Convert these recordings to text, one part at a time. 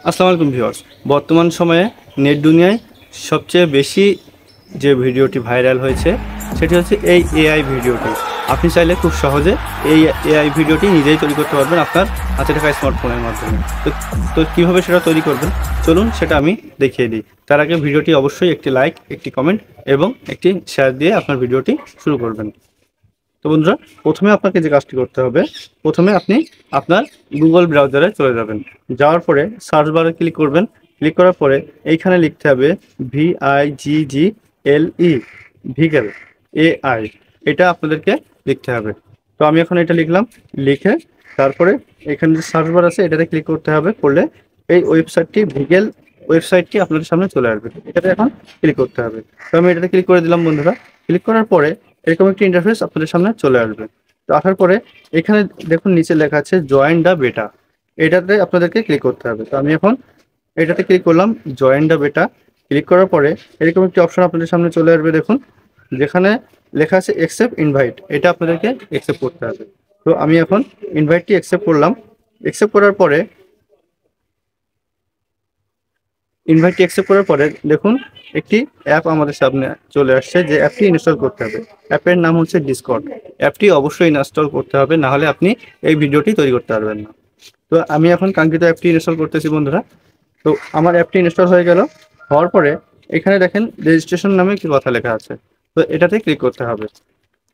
আসসালামু আলাইকুম ভিউয়ার্স। বর্তমান সময়ে নেট দুনিয়ায় সবচেয়ে বেশি যে ভিডিওটি ভাইরাল হয়েছে সেটি হচ্ছে এই এআই ভিডিওটি। আপনি চাইলে খুব সহজে এই এআই ভিডিওটি নিজেই তৈরি করতে পারবেন আপনার হাতে থাকা স্মার্টফোনের মাধ্যমে। তো কীভাবে সেটা তৈরি করবেন চলুন সেটা আমি দেখিয়ে দিই। তার আগে ভিডিওটি অবশ্যই একটি লাইক, একটি কমেন্ট এবং একটি শেয়ার দিয়ে আপনার ভিডিওটি শুরু করবেন। তো বন্ধুরা, প্রথমে আপনাকে যে কাজটি করতে হবে, প্রথমে আপনি আপনার গুগল ব্রাউজারে চলে যাবেন। যাওয়ার পরে সার্চ বারে ক্লিক করবেন। ক্লিক করার পরে এইখানে লিখতে হবে VIGGLE, ভিগেল AI। এটা আপনাদেরকে লিখতে হবে। তো আমি এখন এটা লিখলাম। লিখে তারপরে এখানে যে সার্চ বার আছে এটাতে ক্লিক করতে হবে। করলে এই ওয়েবসাইটটি, ভিগেল ওয়েবসাইটটি আপনাদের সামনে চলে আসবে। এটাতে এখন ক্লিক করতে হবে। তো আমি এটাতে ক্লিক করে দিলাম বন্ধুরা। ক্লিক করার পরে এরকম একটি ইন্টারফেস আপনাদের সামনে চলে আসবে। তো আসার পরে এখানে দেখুন নিচে লেখা আছে জয়েন দ্য বেটা। এটাতে আপনাদেরকে ক্লিক করতে হবে। তো আমি এখন এটাতে ক্লিক করলাম, জয়েন দ্য বেটা। ক্লিক করার পরে এরকম একটি অপশন আপনাদের সামনে চলে আসবে। দেখুন যেখানে লেখা আছে অ্যাকসেপ্ট ইনভাইট, এটা আপনাদেরকে অ্যাকসেপ্ট করতে হবে। তো আমি এখন ইনভাইটটি অ্যাকসেপ্ট করলাম। অ্যাকসেপ্ট করার পরে দেখুন একটি অ্যাপ আমাদের সামনে চলে আসছে, যে অ্যাপটি ইনস্টল করতে হবে। অ্যাপের নাম হচ্ছে ডিসকর্ড। অ্যাপটি অবশ্যই ইনস্টল করতে হবে, না হলে আপনি এই ভিডিওটি তৈরি করতে পারবেন না। তো আমি এখন কাঙ্ক্ষিত অ্যাপটি ইনস্টল করতেছি বন্ধুরা। তো আমার অ্যাপটি ইনস্টল হয়ে গেল। হওয়ার পরে এখানে দেখেন রেজিস্ট্রেশন নামে কি কথা লেখা আছে, তো এটাতে ক্লিক করতে হবে।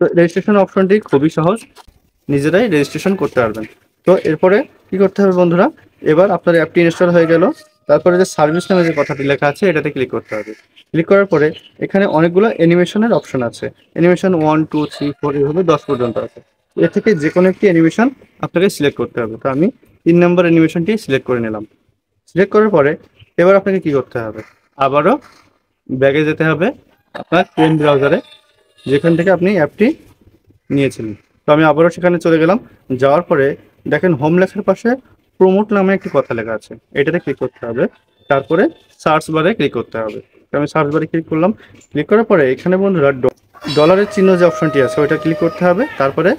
তো রেজিস্ট্রেশন অপশনটি খুবই সহজ, নিজেরাই রেজিস্ট্রেশন করতে পারবেন। তো এরপরে কি করতে হবে বন্ধুরা, এবার আপনার অ্যাপটি ইনস্টল হয়ে গেল। তারপরে যে সার্ভিস নামে যে কথাটি লেখা আছে এটাতে ক্লিক করতে হবে। ক্লিক করার পরে এখানে অনেকগুলো অ্যানিমেশনের অপশন আছে। অ্যানিমেশন 1, 2, 3, 4 এভাবে 10 পর্যন্ত আছে। এর থেকে যে কোনো একটি অ্যানিমেশন আপনাকে সিলেক্ট করতে হবে। তো আমি 3 নম্বর অ্যানিমেশনটি সিলেক্ট করে নিলাম। সিলেক্ট করার পরে এবার আপনাকে কি করতে হবে, আবারও ব্যাগে যেতে হবে আপনার ক্রোম ব্রাউজারে, যেখান থেকে আপনি অ্যাপটি নিয়েছিলেন। তো আমি আবারও সেখানে চলে গেলাম। যাওয়ার পরে দেখেন হোম লেখার পাশে প্রমোট নামে একটি কথা লেখা আছে, এটাতে ক্লিক করতে হবে। তারপরে সার্চ বারে ক্লিক করতে হবে। তো আমি সার্চ বারে ক্লিক করলাম। ক্লিক করার পরে এখানে বন্ধুরা ডলারের চিহ্ন যে অপশনটি আছে ওইটা ক্লিক করতে হবে। তারপরে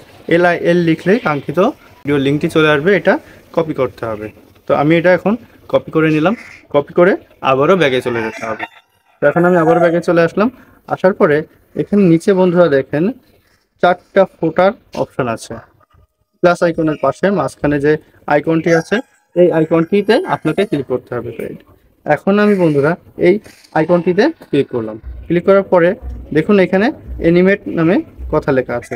LIL লিখলে কাঙ্ক্ষিত ভিডিও লিঙ্কটি চলে আসবে, এটা কপি করতে হবে। তো আমি এটা এখন কপি করে নিলাম। কপি করে আবারও ব্যাগে চলে যেতে হবে। তো এখন আমি আবার ব্যাগে চলে আসলাম। আসার পরে এখানে নিচে বন্ধুরা দেখেন 4টা ফোটার অপশন আছে। প্লাস আইকনের পাশে মাঝখানে যে আইকনটি আছে এই আইকনটিতে আপনাকে ক্লিক করতে হবে। এখন আমি বন্ধুরা এই আইকনটিতে ক্লিক করলাম। ক্লিক করার পরে দেখুন এখানে অ্যানিমেট নামে কথা লেখা আছে।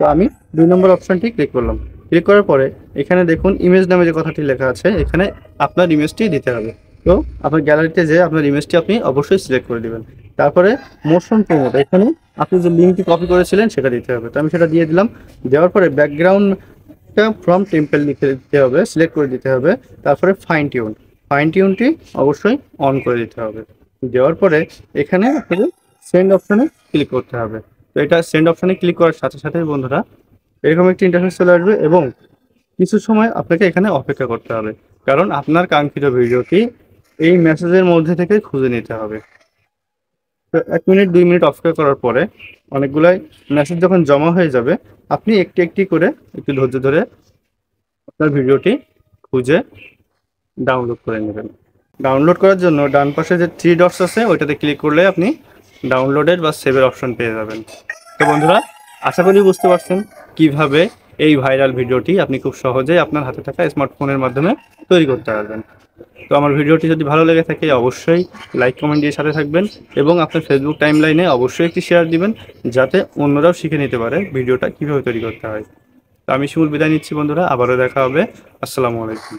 তো আমি 2 নম্বর অপশনটি ক্লিক করলাম। ক্লিক করার পরে এখানে দেখুন ইমেজ নামে যে কথাটি লেখা আছে, এখানে আপনার ইমেজটি দিতে হবে। তো আপনার গ্যালারিতে যে আপনার ইমেজটি আপনি অবশ্যই সিলেক্ট করে দিবেন। তারপরে মোশন প্রমোট, এখানে আপনি যে লিঙ্কটি কপি করেছিলেন সেটা দিতে হবে। তো আমি সেটা দিয়ে দিলাম। দেওয়ার পরে ব্যাকগ্রাউন্ডটা ফ্রম টেম্পল লিখে দিতে হবে, সিলেক্ট করে দিতে হবে। তারপরে ফাইন টিউনটি অবশ্যই অন করে দিতে হবে। দেওয়ার পরে এখানে আপনাদের সেন্ড অপশানে ক্লিক করতে হবে। তো এটা সেন্ড অপশানে ক্লিক করার সাথে সাথে বন্ধুরা এরকম একটি ইন্টারফেস চলে আসবে এবং কিছু সময় আপনাকে এখানে অপেক্ষা করতে হবে, কারণ আপনার কাঙ্ক্ষিত ভিডিওটি এই মেসেজের মধ্যে থেকে খুঁজে নিতে হবে। তো 1 মিনিট 2 মিনিট অপেক্ষা করার পরে অনেকগুলাই মেসেজ যখন জমা হয়ে যাবে, আপনি একটি একটি করে একটু ধৈর্য ধরে আপনার ভিডিওটি খুঁজে ডাউনলোড করে নেবেন। ডাউনলোড করার জন্য ডান পাশে যে 3 ডটস আছে ওইটাতে ক্লিক করলে আপনি ডাউনলোডের বা সেভের অপশন পেয়ে যাবেন। তো বন্ধুরা, আশা করি বুঝতে পারছেন কিভাবে এই ভাইরাল ভিডিওটি আপনি খুব সহজেই আপনার হাতে থাকা স্মার্টফোনের মাধ্যমে তৈরি করতে পারবেন। তো আমার ভিডিওটি যদি ভালো লেগে থাকে অবশ্যই লাইক কমেন্ট দিয়ে সাথে থাকবেন এবং আপনার ফেসবুক টাইমলাইনে অবশ্যই একটি শেয়ার দিবেন, যাতে অন্যরাও শিখে নিতে পারে ভিডিওটা কীভাবে তৈরি করতে হয়। তো আমি শিমুল বিদায় নিচ্ছি বন্ধুরা, আবারও দেখা হবে। আসসালামু আলাইকুম।